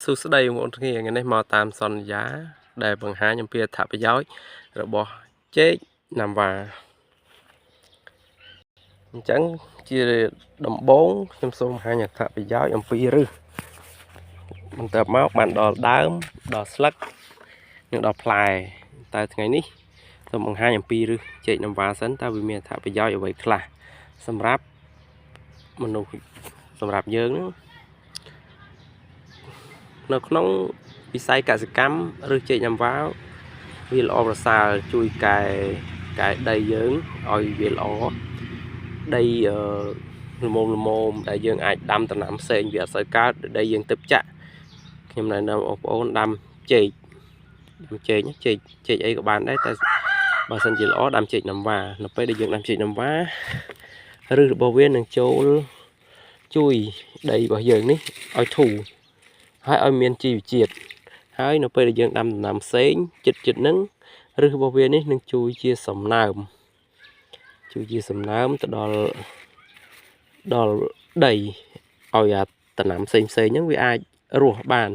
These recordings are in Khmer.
សួស្តីបងប្អូនគ្នាថ្ងៃនេះមកតាមសន្យាដែលបង្ហាញអំពីអត្ថប្រយោជន៍របស់ចេកណាំវ៉ាអញ្ចឹងជាដំបូងខ្ញុំសូមបង្ហាញអត្ថប្រយោជន៍អំពីឫសបន្ទាប់មកបានដល់ដើមដល់ស្លឹកនិងដល់ផ្លែតែថ្ងៃនេះសូមបង្ហាញអំពីឫសចេកណាំវ៉ាសិនតើវាមានអត្ថប្រយោជន៍អ្វីខ្លះសម្រាប់មនុស្សសម្រាប់យើងនៅក្នុងវិស័យកសិកម្មឬចេកណាំវ៉ាវាល្អប្រសើរជួយកែដីយើងឲ្យវាល្អដីល្មមដែលយើងអាចដាំដំណាំផ្សេងវាអត់សូវកើតដីយើងទឹកចាក់ខ្ញុំណែនាំបងប្អូនដាំចេកអីក៏បានដែរតែបើសិនជាល្អដាំចេកណាំវ៉ានៅពេលដែលយើងដាំចេកណាំវ៉ាឬរបស់វានឹងចូលជួយដីរបស់យើងនេះឲ្យធូរហើយឲ្យមានជីវជាតិហើយនៅពេលដែលយើងដាំដំណាំផ្សេងចិត្តហ្នឹងឬរបស់វានេះនឹងជួយជាសំណើមទៅដល់ដីឲ្យអាដំណាំផ្សេងហ្នឹងវាអាចរស់បាន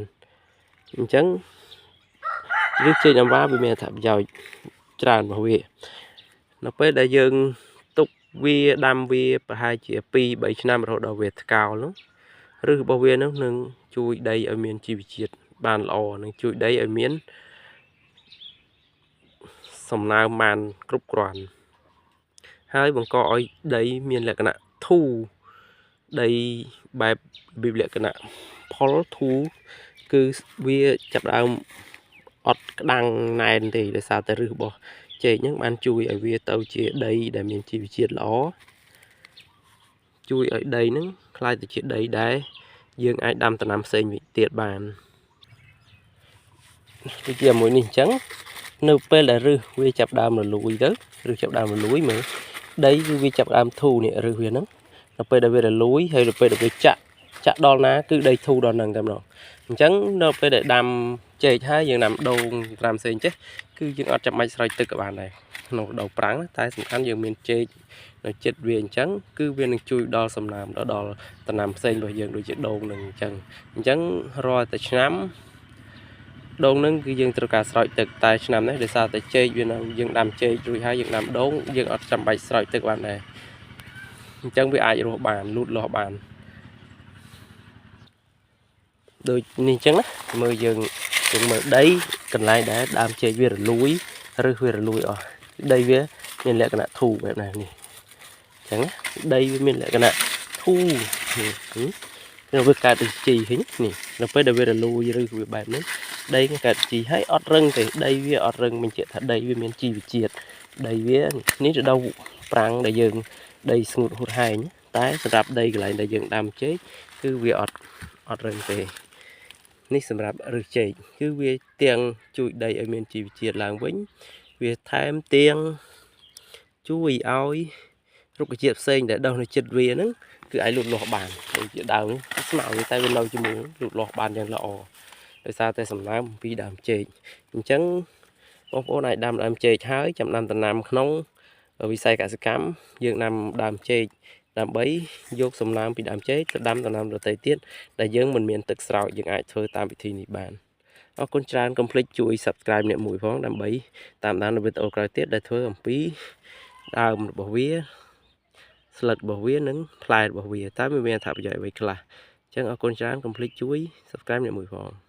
អញ្ចឹងឬចេកណាំវ៉ាវាមានអត្ថប្រយោជន៍ច្រើនរបស់វានៅពេលដែលយើងទុកវាដាំវាប្រហែលជា 2-3 ឆ្នាំរហូតដល់វាថ្កោលនោះឬរបស់វានឹងជួយដីឲ្យមានជីវជាតិបានល្អនឹងជួយដីឲ្យមានសំណើមបានគ្រប់គ្រាន់ហើយបង្កឲ្យដីមានលក្ខណៈធូរដីបែបលក្ខណៈផលធូរគឺវាចាប់ដើមអត់ក្តាំងណែនទេដោយសារតែឫសរបស់ចេកហ្នឹងបានជួយឲ្យវាទៅជាដីដែលមានជីវជាតិល្អជួយឲ្យដីហ្នឹងคล้ายទៅជាដីដែលយើងអាចដាំដំណាំផ្សេងទៀតបានដូចជាមួយនេះអញ្ចឹងនៅពេលដែលឫសវាចាប់ដើមរលួយទៅឬចាប់ដើមរលួយមើលដីគឺវាចាប់ដើមធូរនេះឫសវាហ្នឹងនៅពេលដែលវារលួយហើយនៅពេលដែលវាចាក់ដល់ណាគឺដីធូរដល់ហ្នឹងតែម្ដងអញ្ចឹងនៅពេលដែលដាំចេកហើយយើងដាំដូងតាមផ្សេងចេះគឺយើងអត់ចាំបាច់ស្រោចទឹកក៏បានដែរក្នុងរដូវប្រាំងតែសំខាន់យើងមានចេកនៅចិត្តវាអញ្ចឹងគឺវានឹងជួយដល់សំណើមដល់ដំណាំផ្សេងរបស់យើងដូចជាដូងនឹងអញ្ចឹងរាល់តែឆ្នាំដូងនឹងគឺយើងត្រូវការស្រោចទឹកតែឆ្នាំនេះដោយសារតែចេកវានៅយើងដាំចេករួចហើយយើងដាំដូងយើងអត់ចាំបាច់ស្រោចទឹកបានដែរអញ្ចឹងវាអាចរស់បានលូតលាស់បានដូចនេះអញ្ចឹងណាមើលយើងមើលដីកន្លែងដែលដើមចេកវារលួយឬវារលួយអស់ដីវាមានលក្ខណៈធូរបែបណានេះអញ្ចឹងណាដីវាមានលក្ខណៈធូរនៅវាកើតទៅជីឃើញនេះនៅពេលដែលវារលួយឬវាបែបនេះដីវាកើតជីហើយអត់រឹងទេដីវាអត់រឹងបញ្ជាក់ថាដីវាមានជីវជាតិដីវានេះរដូវប្រាំងដែលយើងដីស្ងួតហួតហែងតែសម្រាប់ដីកន្លែងដែលយើងដាំចេកគឺវាអត់រឹងទេនេះសម្រាប់ឫសចេកគឺវាទាំងជួយដីឲ្យមានជីវជាតិឡើងវិញវាថែមទាំងជួយឲ្យរុក្ខជាតិផ្សេងដែលដុះនៅជិតវាហ្នឹងគឺអាចលូតលាស់បានដូចជាដើមស្មៅតែវានៅជាមួយលូតលាស់បានយ៉ាងល្អដោយសារតែសំណើមពីដើមចេកអញ្ចឹងបងប្អូនអាចដាំដើមចេកហើយចាំដាំដំណាំក្នុងវិស័យកសិកម្មយើងដាំដើមចេកដើម្បីយកសំណើមពីដើមចេកទៅដាំដំណាំដទៃទៀតដែលយើងមិនមានទឹកស្រោចយើងអាចធ្វើតាមវិធីនេះបានអរគុណច្រើនកុំភ្លេចជួយ Subscribe អ្នកមួយផងដើម្បីតាមដានវីដេអូក្រោយទៀតដែលធ្វើអំពីដើមរបស់វាស្លឹករបស់វានិងផ្លែរបស់វាតើវាមានអត្ថប្រយោជន៍អ្វីខ្លះអញ្ចឹងអរគុណច្រើនកុំភ្លេចជួយ Subscribe អ្នកមួយផង